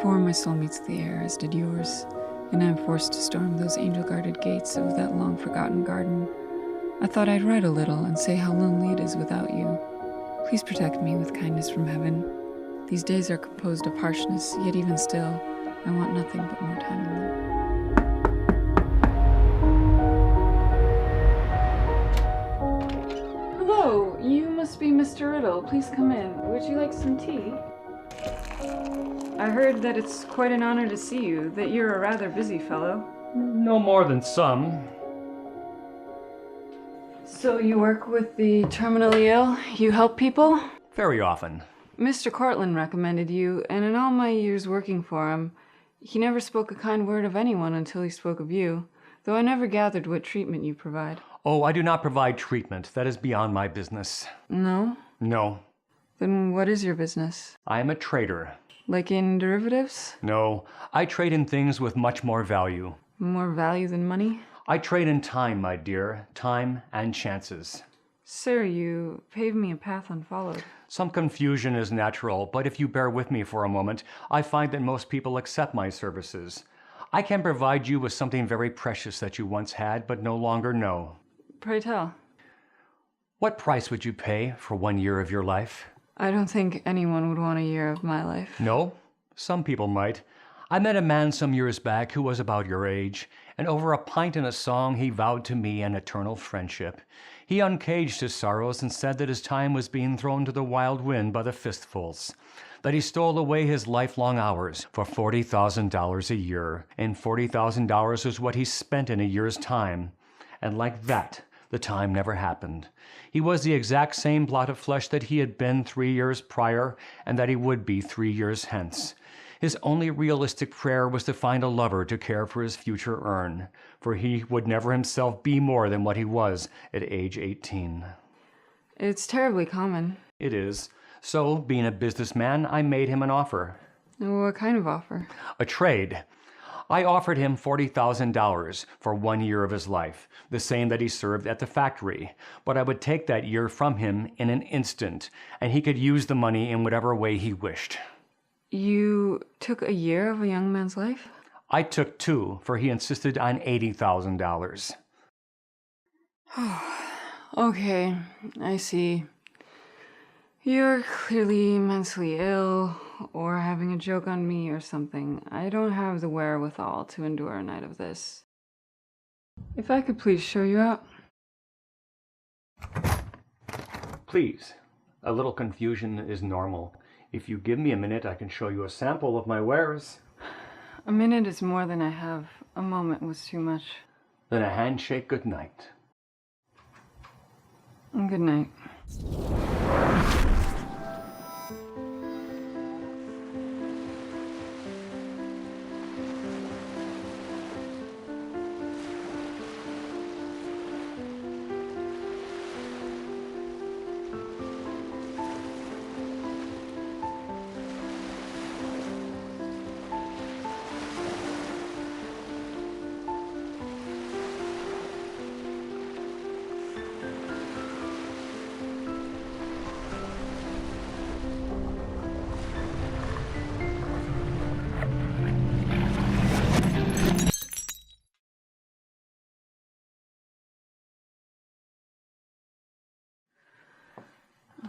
Before my soul meets the air, as did yours, and I am forced to storm those angel-guarded gates of that long-forgotten garden, I thought I'd write a little and say how lonely it is without you. Please protect me with kindness from heaven. These days are composed of harshness, yet even still, I want nothing but more time in them. Hello, you must be Mr. Riddle. Please come in. Would you like some tea? I heard that it's quite an honor to see you, that you're a rather busy fellow. No more than some. So you work with the terminally ill? You help people? Very often. Mr. Cortland recommended you, and in all my years working for him, he never spoke a kind word of anyone until he spoke of you, though I never gathered what treatment you provide. Oh, I do not provide treatment. That is beyond my business. No? No. Then what is your business? I am a trader. Like in derivatives? No, I trade in things with much more value. More value than money? I trade in time, my dear. Time and chances. Sir, you paved me a path unfollowed. Some confusion is natural, but if you bear with me for a moment, I find that most people accept my services. I can provide you with something very precious that you once had, but no longer know. Pray tell. What price would you pay for 1 year of your life? I don't think anyone would want a year of my life. No? Some people might. I met a man some years back who was about your age, and over a pint and a song he vowed to me an eternal friendship. He uncaged his sorrows and said that his time was being thrown to the wild wind by the fistfuls, that he stole away his lifelong hours for $40,000 a year, and $40,000 was what he spent in a year's time. And like that, the time never happened. He was the exact same blot of flesh that he had been 3 years prior, and that he would be 3 years hence. His only realistic prayer was to find a lover to care for his future urn, for he would never himself be more than what he was at age 18. It's terribly common. It is. So, being a businessman, I made him an offer. What kind of offer? A trade. I offered him $40,000 for 1 year of his life, the same that he served at the factory, but I would take that year from him in an instant, and he could use the money in whatever way he wished. You took a year of a young man's life? I took 2, for he insisted on $80,000. Okay, I see. You're clearly mentally ill, or having a joke on me or something. I don't have the wherewithal to endure a night of this. If I could please show you out. Please. A little confusion is normal. If you give me a minute, I can show you a sample of my wares. A minute is more than I have. A moment was too much. Then a handshake good night. Good night.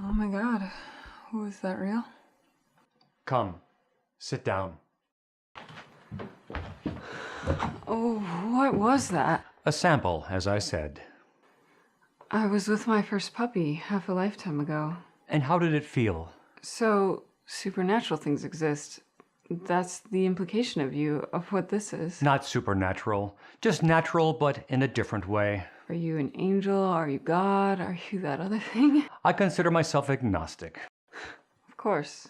Oh my God, was that real? Come, sit down. Oh, what was that? A sample, as I said. I was with my first puppy half a lifetime ago. And how did it feel? So, supernatural things exist. That's the implication of you, of what this is. Not supernatural, just natural, but in a different way. Are you an angel? Are you God? Are you that other thing? I consider myself agnostic. Of course.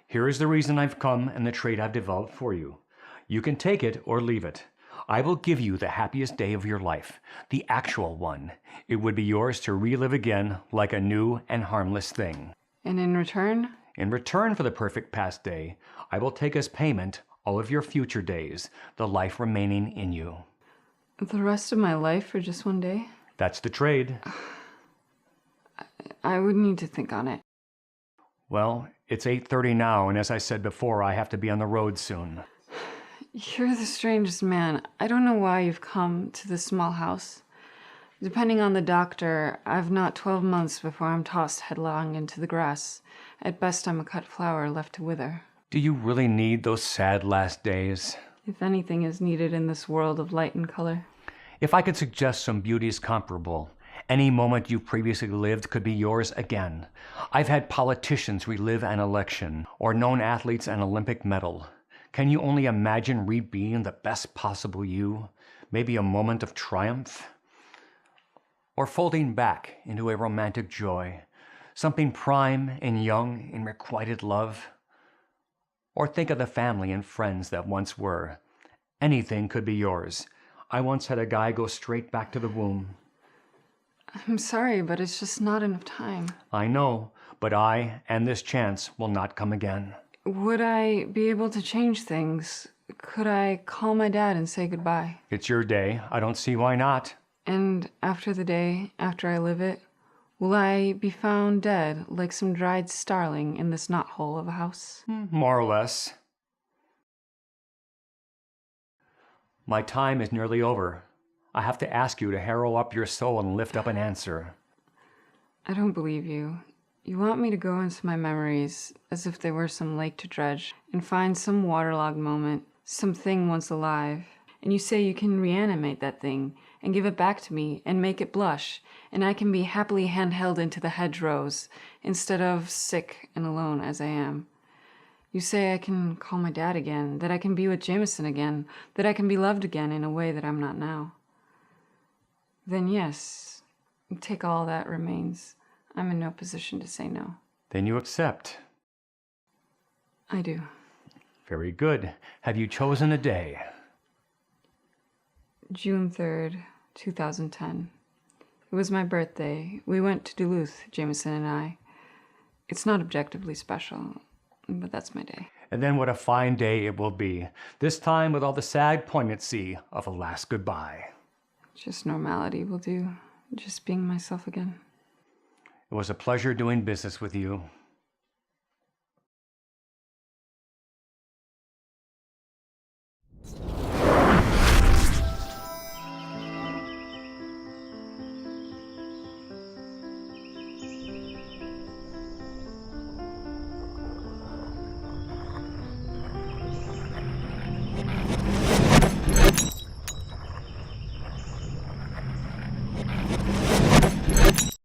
Here is the reason I've come and the trade I've developed for you. You can take it or leave it. I will give you the happiest day of your life, the actual one. It would be yours to relive again like a new and harmless thing. And in return? In return for the perfect past day, I will take as payment all of your future days, the life remaining in you. The rest of my life for just one day? That's the trade. I would need to think on it. Well, it's 8:30 now, and as I said before, I have to be on the road soon. You're the strangest man. I don't know why you've come to this small house. Depending on the doctor, I've not 12 months before I'm tossed headlong into the grass. At best, I'm a cut flower left to wither. Do you really need those sad last days? If anything is needed in this world of light and color. If I could suggest some beauties comparable, any moment you previously lived could be yours again. I've had politicians relive an election, or known athletes an Olympic medal. Can you only imagine re-being the best possible you? Maybe a moment of triumph? Or folding back into a romantic joy, something prime and young in requited love? Or think of the family and friends that once were. Anything could be yours. I once had a guy go straight back to the womb. I'm sorry, but it's just not enough time. I know, but I and this chance will not come again. Would I be able to change things? Could I call my dad and say goodbye? It's your day. I don't see why not. And after the day, after I live it, will I be found dead like some dried starling in this knothole of a house? More or less. My time is nearly over. I have to ask you to harrow up your soul and lift up an answer. I don't believe you. You want me to go into my memories as if they were some lake to dredge and find some waterlogged moment, something once alive. And you say you can reanimate that thing and give it back to me and make it blush, and I can be happily handheld into the hedgerows instead of sick and alone as I am. You say I can call my dad again, that I can be with Jameson again, that I can be loved again in a way that I'm not now. Then yes, take all that remains. I'm in no position to say no. Then you accept. I do. Very good. Have you chosen a day? June 3rd, 2010. It was my birthday. We went to Duluth, Jameson and I. It's not objectively special, but that's my day. And then what a fine day it will be, this time with all the sad poignancy of a last goodbye. Just normality will do. Just being myself again. It was a pleasure doing business with you.